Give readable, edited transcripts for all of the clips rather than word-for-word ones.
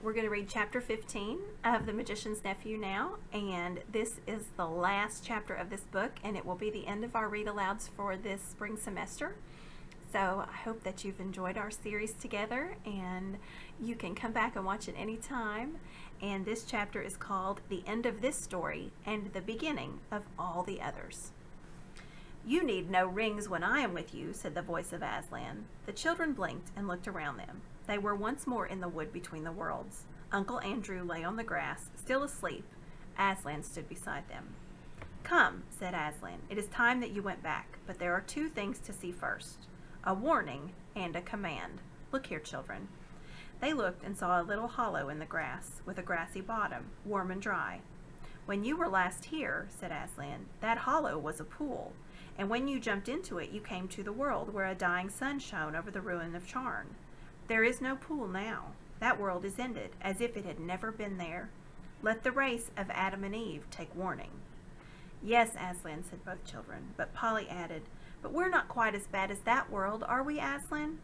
We're going to read chapter 15 of The Magician's Nephew now, and this is the last chapter of this book, and it will be the end of our read-alouds for this spring semester. So I hope that you've enjoyed our series together, and you can come back and watch it anytime. And this chapter is called The End of This Story and the Beginning of All the Others. "You need no rings when I am with you," said the voice of Aslan. The children blinked and looked around them. They were once more in the wood between the worlds. Uncle Andrew lay on the grass, still asleep. Aslan stood beside them. "Come," said Aslan, "it is time that you went back, but there are two things to see first. A warning and a command. Look here, children." They looked and saw a little hollow in the grass, with a grassy bottom, warm and dry. "When you were last here," said Aslan, "that hollow was a pool, and when you jumped into it you came to the world where a dying sun shone over the ruin of Charn. There is no pool now. That world is ended, as if it had never been there. Let the race of Adam and Eve take warning." "Yes, Aslan," said both children, but Polly added, "But we're not quite as bad as that world, are we, Aslan?"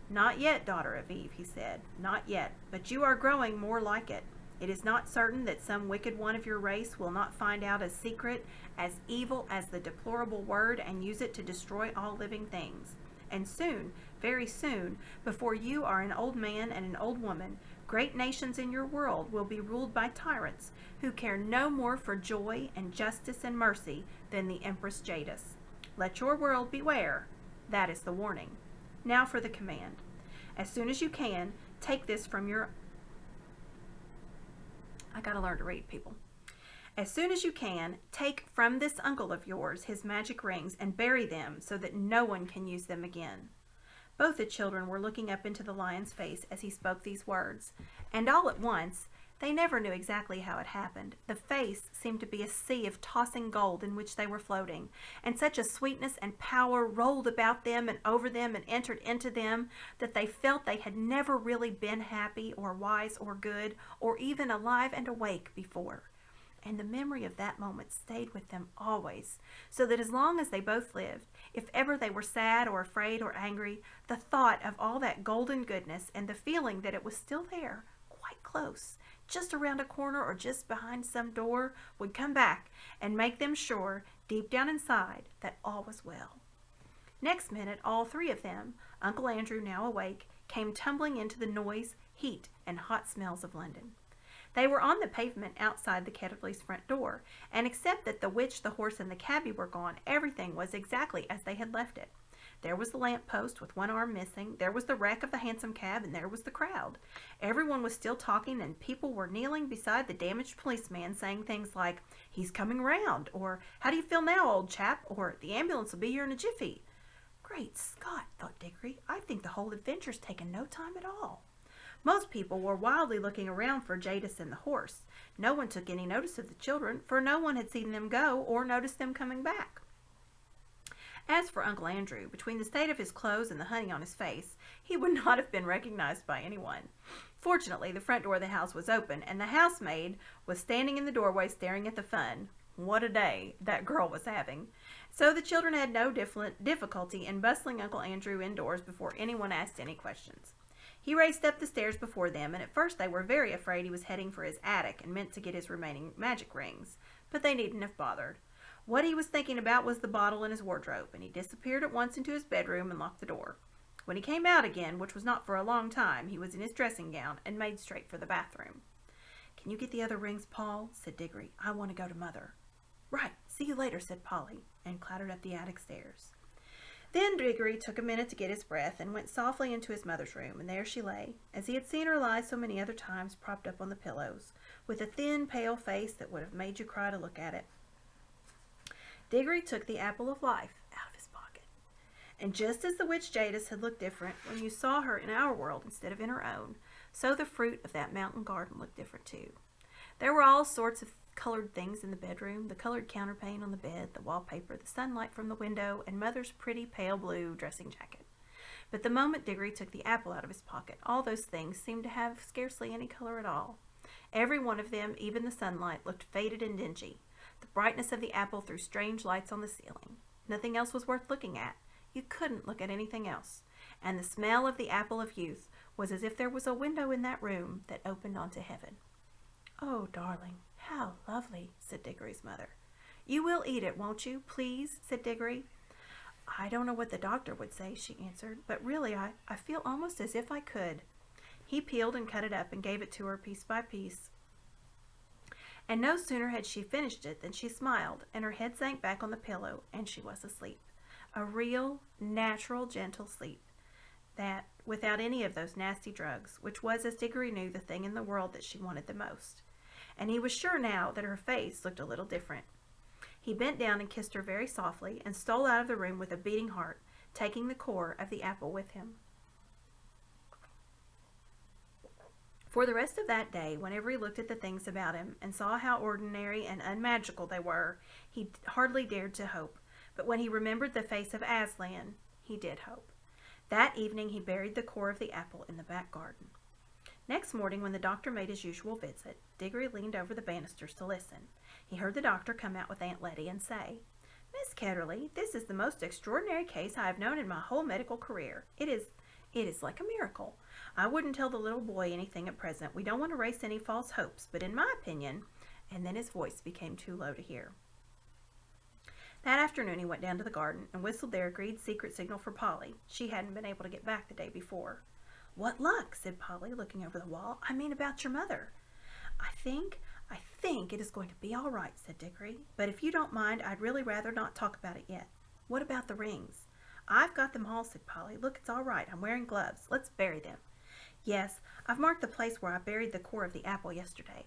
"Not yet, daughter of Eve," he said, "not yet, but you are growing more like it. It is not certain that some wicked one of your race will not find out a secret as evil as the deplorable word and use it to destroy all living things. And soon, very soon, before you are an old man and an old woman, great nations in your world will be ruled by tyrants who care no more for joy and justice and mercy than the Empress Jadis. Let your world beware. That is the warning. Now for the command. As soon as you can, take this from your... I gotta learn to read, people. As soon as you can, take from this uncle of yours his magic rings and bury them so that no one can use them again." Both the children were looking up into the lion's face as he spoke these words, and all at once, they never knew exactly how it happened, the face seemed to be a sea of tossing gold in which they were floating, and such a sweetness and power rolled about them and over them and entered into them that they felt they had never really been happy or wise or good or even alive and awake before. And the memory of that moment stayed with them always, so that as long as they both lived, if ever they were sad or afraid or angry, the thought of all that golden goodness and the feeling that it was still there, quite close, just around a corner or just behind some door, would come back and make them sure, deep down inside, that all was well. Next minute, all three of them, Uncle Andrew now awake, came tumbling into the noise, heat, and hot smells of London. They were on the pavement outside the Ketterleys' front door, and except that the witch, the horse, and the cabby were gone, everything was exactly as they had left it. There was the lamp post with one arm missing, there was the wreck of the hansom cab, and there was the crowd. Everyone was still talking, and people were kneeling beside the damaged policeman saying things like, "He's coming round," or "How do you feel now, old chap?" or "The ambulance will be here in a jiffy." "Great Scott," thought Diggory, "I think the whole adventure's taken no time at all." Most people were wildly looking around for Jadis and the horse. No one took any notice of the children, for no one had seen them go or noticed them coming back. As for Uncle Andrew, between the state of his clothes and the honey on his face, he would not have been recognized by anyone. Fortunately, the front door of the house was open, and the housemaid was standing in the doorway staring at the fun. What a day that girl was having. So the children had no difficulty in bustling Uncle Andrew indoors before anyone asked any questions. He raced up the stairs before them, and at first they were very afraid he was heading for his attic and meant to get his remaining magic rings, but they needn't have bothered. What he was thinking about was the bottle in his wardrobe, and he disappeared at once into his bedroom and locked the door. When he came out again, which was not for a long time, he was in his dressing gown and made straight for the bathroom. "Can you get the other rings, Paul?" said Diggory. "I want to go to Mother." "Right, see you later," said Polly, and clattered up the attic stairs. Then Diggory took a minute to get his breath and went softly into his mother's room, and there she lay, as he had seen her lie so many other times, propped up on the pillows, with a thin, pale face that would have made you cry to look at it. Diggory took the apple of life out of his pocket. And just as the witch Jadis had looked different when you saw her in our world instead of in her own, so the fruit of that mountain garden looked different too. There were all sorts of colored things in the bedroom, the colored counterpane on the bed, the wallpaper, the sunlight from the window, and Mother's pretty pale blue dressing jacket. But the moment Diggory took the apple out of his pocket, all those things seemed to have scarcely any color at all. Every one of them, even the sunlight, looked faded and dingy. The brightness of the apple threw strange lights on the ceiling. Nothing else was worth looking at. You couldn't look at anything else. And the smell of the apple of youth was as if there was a window in that room that opened onto heaven. "Oh, darling, how lovely," said Diggory's mother. "You will eat it, won't you, please?" said Diggory. "I don't know what the doctor would say," she answered, "but really I feel almost as if I could." He peeled and cut it up and gave it to her piece by piece. And no sooner had she finished it than she smiled, and her head sank back on the pillow, and she was asleep. A real, natural, gentle sleep. That, without any of those nasty drugs, which was, as Diggory knew, the thing in the world that she wanted the most. And he was sure now that her face looked a little different. He bent down and kissed her very softly, and stole out of the room with a beating heart, taking the core of the apple with him. For the rest of that day, whenever he looked at the things about him and saw how ordinary and unmagical they were, he hardly dared to hope. But when he remembered the face of Aslan, he did hope. That evening he buried the core of the apple in the back garden. Next morning, when the doctor made his usual visit, Diggory leaned over the banisters to listen. He heard the doctor come out with Aunt Letty and say, "Miss Ketterly, this is the most extraordinary case I have known in my whole medical career. It is like a miracle. I wouldn't tell the little boy anything at present. We don't want to raise any false hopes, but in my opinion," and then his voice became too low to hear. That afternoon he went down to the garden and whistled their agreed secret signal for Polly. She hadn't been able to get back the day before. "What luck?" said Polly, looking over the wall. "I mean about your mother." I think it is going to be all right," said Diggory. "But if you don't mind, I'd really rather not talk about it yet. What about the rings?" "I've got them all," said Polly. "Look, it's all right. I'm wearing gloves. Let's bury them." "Yes, I've marked the place where I buried the core of the apple yesterday."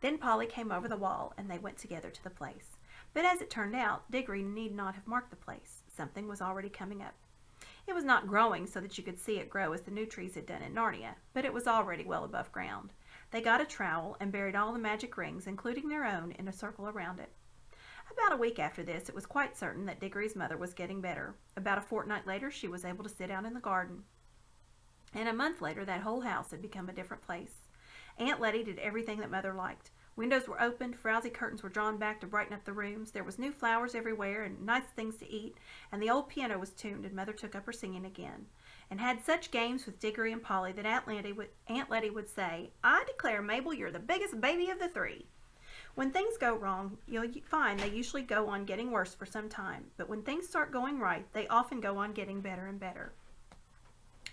Then Polly came over the wall, and they went together to the place. But as it turned out, Diggory need not have marked the place. Something was already coming up. It was not growing so that you could see it grow as the new trees had done in Narnia, but it was already well above ground. They got a trowel and buried all the magic rings, including their own, in a circle around it. About a week after this, it was quite certain that Diggory's mother was getting better. About a fortnight later, she was able to sit out in the garden. And a month later, that whole house had become a different place. Aunt Letty did everything that Mother liked. Windows were opened, frowsy curtains were drawn back to brighten up the rooms, there was new flowers everywhere and nice things to eat, and the old piano was tuned and Mother took up her singing again, and had such games with Diggory and Polly that Aunt Letty would say, "I declare, Mabel, you're the biggest baby of the three." When things go wrong, you'll find they usually go on getting worse for some time, but when things start going right, they often go on getting better and better.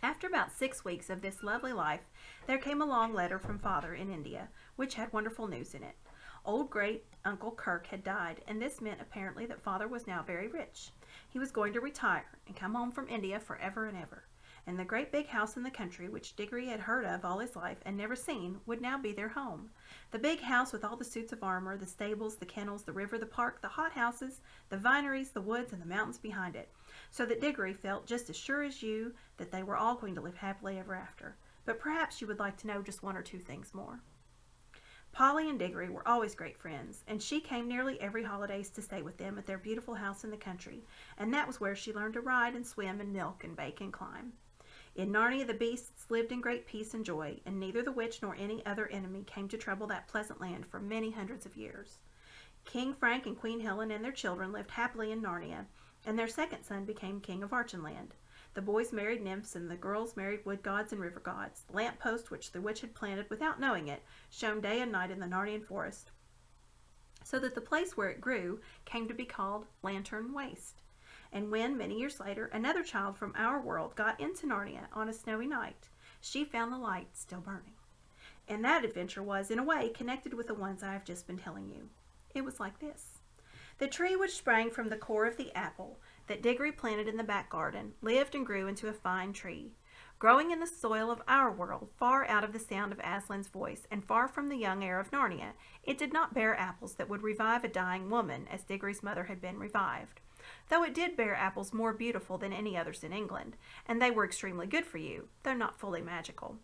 After about 6 weeks of this lovely life, there came a long letter from Father in India, which had wonderful news in it. Old great-uncle Kirk had died, and this meant apparently that Father was now very rich. He was going to retire and come home from India forever and ever, and the great big house in the country, which Diggory had heard of all his life and never seen, would now be their home. The big house with all the suits of armor, the stables, the kennels, the river, the park, the hothouses, the vineries, the woods, and the mountains behind it, so that Diggory felt just as sure as you that they were all going to live happily ever after. But perhaps you would like to know just one or two things more. Polly and Diggory were always great friends, and she came nearly every holidays to stay with them at their beautiful house in the country, and that was where she learned to ride and swim and milk and bake and climb. In Narnia the beasts lived in great peace and joy, and neither the witch nor any other enemy came to trouble that pleasant land for many hundreds of years. King Frank and Queen Helen and their children lived happily in Narnia, and their second son became king of Archenland. The boys married nymphs, and the girls married wood gods and river gods. The lamppost which the witch had planted without knowing it shone day and night in the Narnian forest, so that the place where it grew came to be called Lantern Waste. And when, many years later, another child from our world got into Narnia on a snowy night, she found the light still burning. And that adventure was, in a way, connected with the ones I have just been telling you. It was like this. The tree which sprang from the core of the apple that Diggory planted in the back garden lived and grew into a fine tree. Growing in the soil of our world, far out of the sound of Aslan's voice and far from the young air of Narnia, it did not bear apples that would revive a dying woman as Diggory's mother had been revived. Though it did bear apples more beautiful than any others in England, and they were extremely good for you, though not fully magical.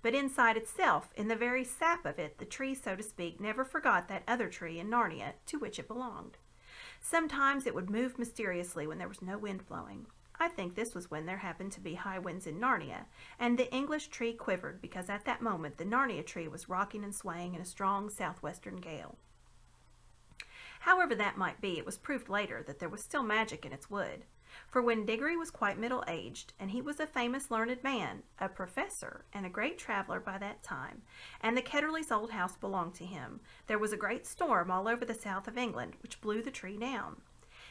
But inside itself, in the very sap of it, the tree, so to speak, never forgot that other tree in Narnia to which it belonged. Sometimes it would move mysteriously when there was no wind blowing. I think this was when there happened to be high winds in Narnia, and the English tree quivered because at that moment the Narnia tree was rocking and swaying in a strong southwestern gale. However that might be, it was proved later that there was still magic in its wood. For when Diggory was quite middle-aged, and he was a famous learned man, a professor, and a great traveller by that time, and the Ketterleys' old house belonged to him, there was a great storm all over the south of England, which blew the tree down.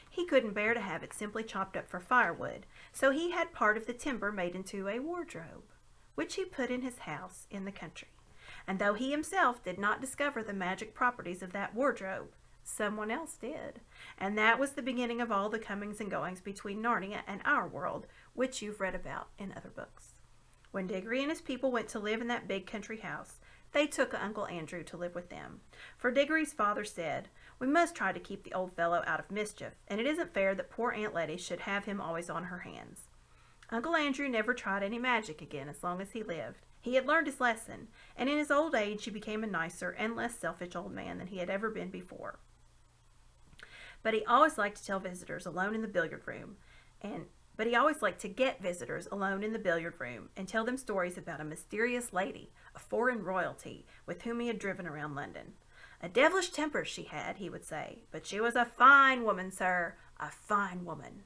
He couldn't bear to have it simply chopped up for firewood, so he had part of the timber made into a wardrobe, which he put in his house in the country. And though he himself did not discover the magic properties of that wardrobe, someone else did. And that was the beginning of all the comings and goings between Narnia and our world, which you've read about in other books. When Diggory and his people went to live in that big country house, they took Uncle Andrew to live with them. For Diggory's father said, "We must try to keep the old fellow out of mischief, and it isn't fair that poor Aunt Letty should have him always on her hands." Uncle Andrew never tried any magic again as long as he lived. He had learned his lesson, and in his old age he became a nicer and less selfish old man than he had ever been before. But he always liked to tell visitors alone in the billiard room, but he always liked to get visitors alone in the billiard room and tell them stories about a mysterious lady, a foreign royalty, with whom he had driven around London. "A devilish temper she had," he would say, "but she was a fine woman, sir, a fine woman."